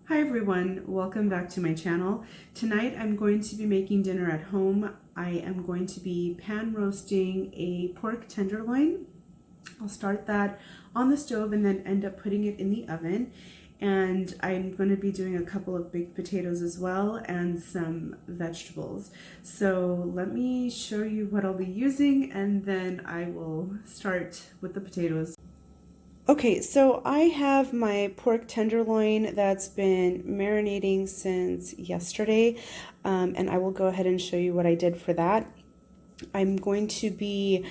Hi everyone, welcome back to my channel. Tonight I'm going to be making dinner at home. I am going to be pan roasting a pork tenderloin. I'll start that on the stove and then end up putting it in the oven. And I'm going to be doing a couple of baked potatoes as well and some vegetables. So let me show you what I'll be using and then I will start with the potatoes. Okay, so I have my pork tenderloin that's been marinating since yesterday, and I will go ahead and show you what I did for that. I'm going to be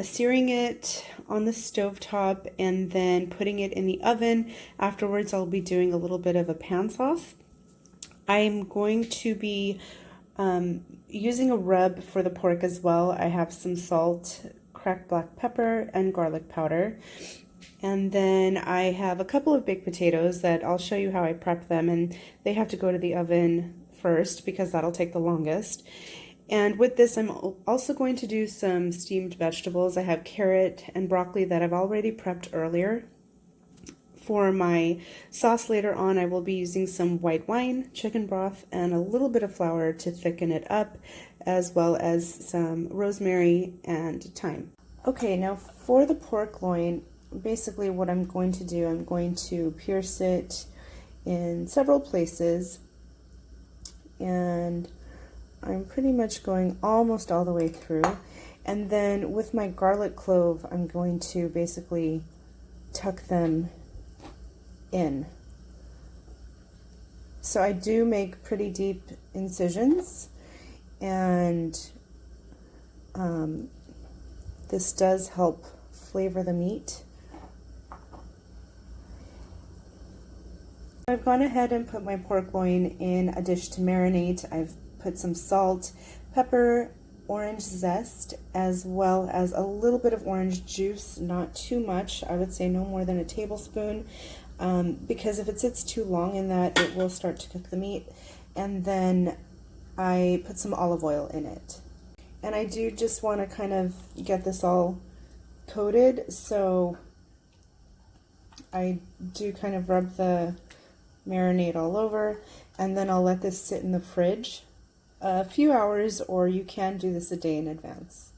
searing it on the stovetop and then putting it in the oven. Afterwards, I'll be doing a little bit of a pan sauce. I'm going to be using a rub for the pork as well. I have some salt, cracked black pepper, and garlic powder. And then I have a couple of baked potatoes that I'll show you how I prep them, and they have to go to the oven first because that'll take the longest. And with this, I'm also going to do some steamed vegetables. I have carrot and broccoli that I've already prepped earlier. For my sauce later on, I will be using some white wine, chicken broth, and a little bit of flour to thicken it up, as well as some rosemary and thyme. Okay, now for the pork loin, basically what I'm going to do, I'm going to pierce it in several places, and I'm pretty much going almost all the way through. And then with my garlic clove, I'm going to basically tuck them in. So I do make pretty deep incisions, and this does help flavor the meat. I've gone ahead and put my pork loin in a dish to marinate. I've put some salt, pepper, orange zest, as well as a little bit of orange juice, not too much. I would say no more than a tablespoon, because if it sits too long in that, it will start to cook the meat. And then I put some olive oil in it. And I do just want to kind of get this all coated, so I do kind of rub the marinade all over, and then I'll let this sit in the fridge a few hours, or you can do this a day in advance.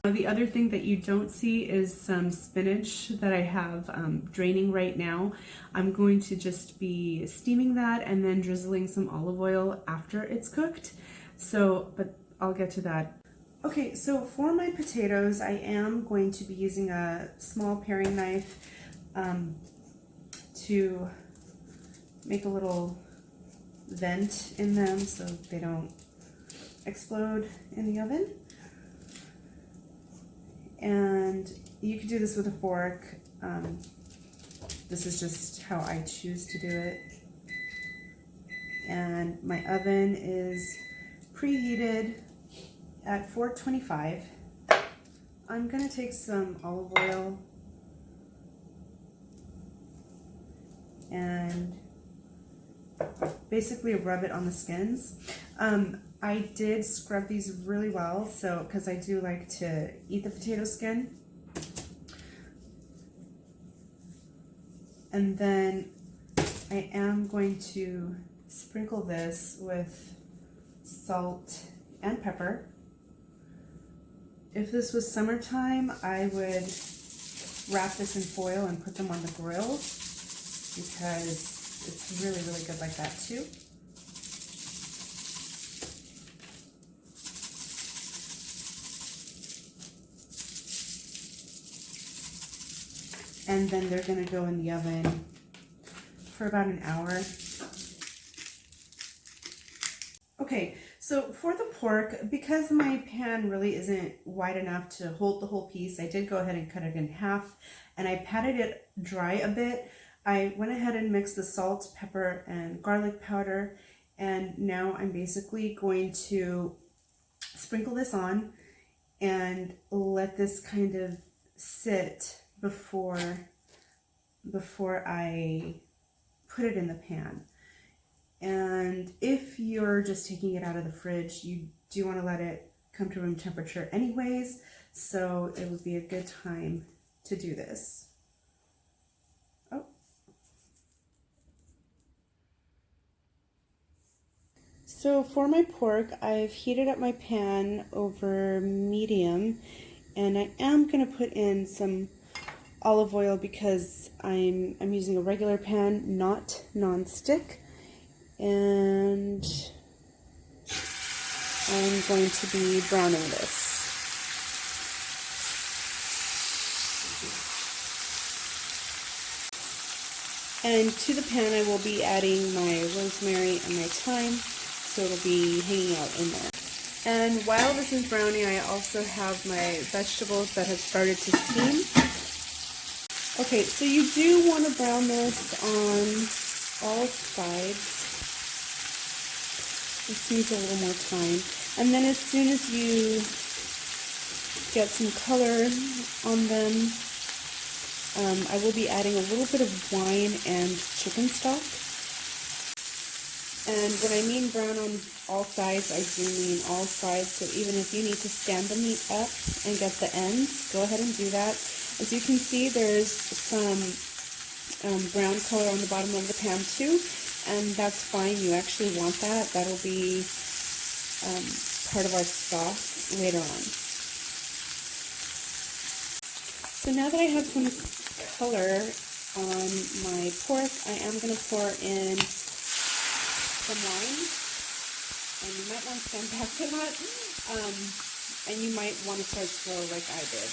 The other thing that you don't see is some spinach that I have draining right now. I'm going to just be steaming that and then drizzling some olive oil after it's cooked. But I'll get to that. Okay, so for my potatoes, I am going to be using a small paring knife to make a little vent in them so they don't explode in the oven. And you could do this with a fork. This is just how I choose to do it. And my oven is preheated at 425. I'm gonna take some olive oil and basically rub it on the skins. I did scrub these really well, so because I do like to eat the potato skin. And then I am going to sprinkle this with salt and pepper. If this was summertime, I would wrap this in foil and put them on the grill, because it's really, really good like that too. And then they're going to go in the oven for about an hour. Okay, so for the pork, because my pan really isn't wide enough to hold the whole piece, I did go ahead and cut it in half, and I patted it dry a bit. I went ahead and mixed the salt, pepper, and garlic powder, and now I'm basically going to sprinkle this on and let this kind of sit before I put it in the pan. And if you're just taking it out of the fridge, you do want to let it come to room temperature anyways, so it would be a good time to do this. Oh. So for my pork, I've heated up my pan over medium, and I am going to put in some olive oil because I'm using a regular pan, not non-stick, and I'm going to be browning this. And to the pan I will be adding my rosemary and my thyme, so it'll be hanging out in there. And while this is browning, I also have my vegetables that have started to steam. Okay, so you do want to brown this on all sides. This needs a little more time. And then as soon as you get some color on them, I will be adding a little bit of wine and chicken stock. And when I mean brown on all sides, I do mean all sides. So even if you need to stand the meat up and get the ends, go ahead and do that. As you can see, there's some brown color on the bottom of the pan too, and that's fine. You actually want that. That'll be part of our sauce later on. So now that I have some color on my pork, I am going to pour in some wine, and you might want to stand back for that, and you might want to start slow like I did.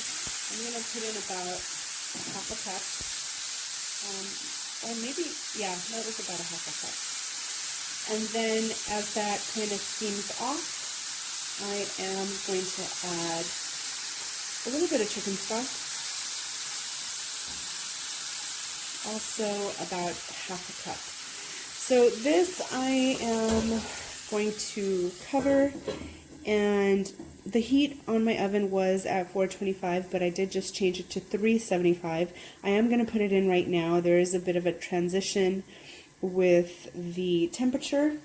I'm going to put in about half a cup, or maybe, yeah, that was about a half a cup. And then as that kind of steams off, I am going to add a little bit of chicken stock, also about half a cup. So this I am going to cover, and the heat on my oven was at 425, but I did just change it to 375. I am going to put it in right now. There is a bit of a transition with the temperature,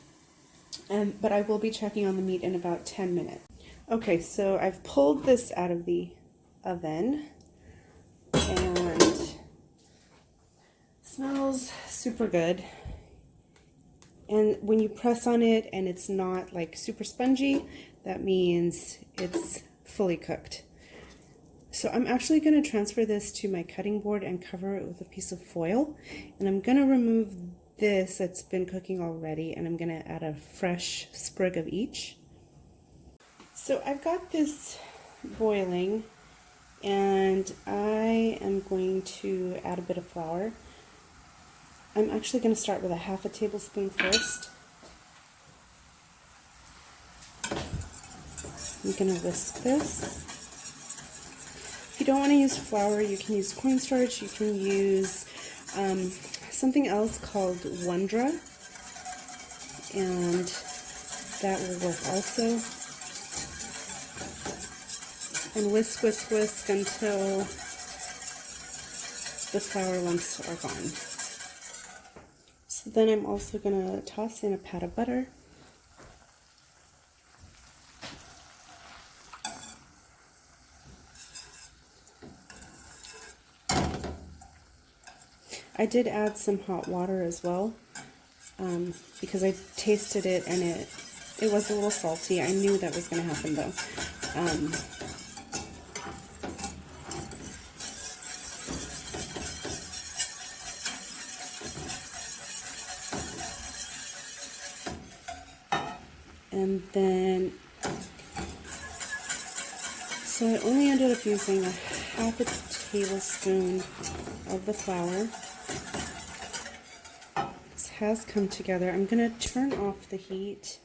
but I will be checking on the meat in about 10 minutes. Okay, so I've pulled this out of the oven, and smells super good. And when you press on it and it's not like super spongy, that means it's fully cooked. So I'm actually going to transfer this to my cutting board and cover it with a piece of foil. And I'm going to remove this that's been cooking already, and I'm going to add a fresh sprig of each. So I've got this boiling, and I am going to add a bit of flour. I'm actually going to start with a half a tablespoon first. I'm going to whisk this. If you don't want to use flour, you can use cornstarch. You can use something else called Wondra, and that will work also. And whisk, whisk, whisk until the flour lumps are gone. So then I'm also going to toss in a pat of butter. I did add some hot water as well, because I tasted it and it was a little salty. I knew that was going to happen though. And then, so I only ended up using a half a tablespoon of the flour. This has come together. I'm going to turn off the heat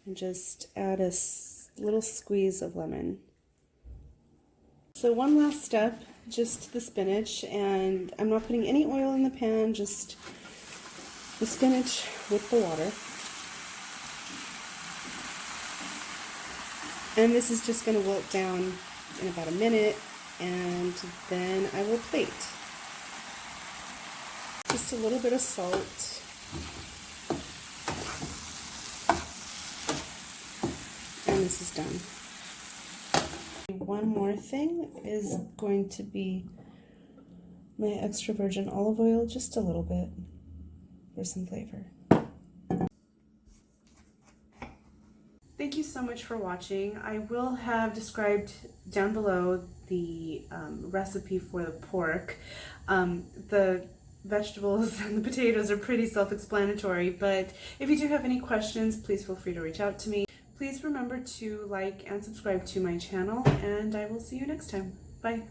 and just add a little squeeze of lemon. So one last step, just the spinach, and I'm not putting any oil in the pan, just the spinach with the water. And this is just going to wilt down in about a minute, and then I will plate. Just a little bit of salt. And this is done. One more thing is going to be my extra virgin olive oil, just a little bit for some flavor. thank you so much for watching. I will have described down below the recipe for the pork. The vegetables and the potatoes are pretty self-explanatory, but if you do have any questions, please feel free to reach out to me. Please remember to like and subscribe to my channel, and I will see you next time. Bye.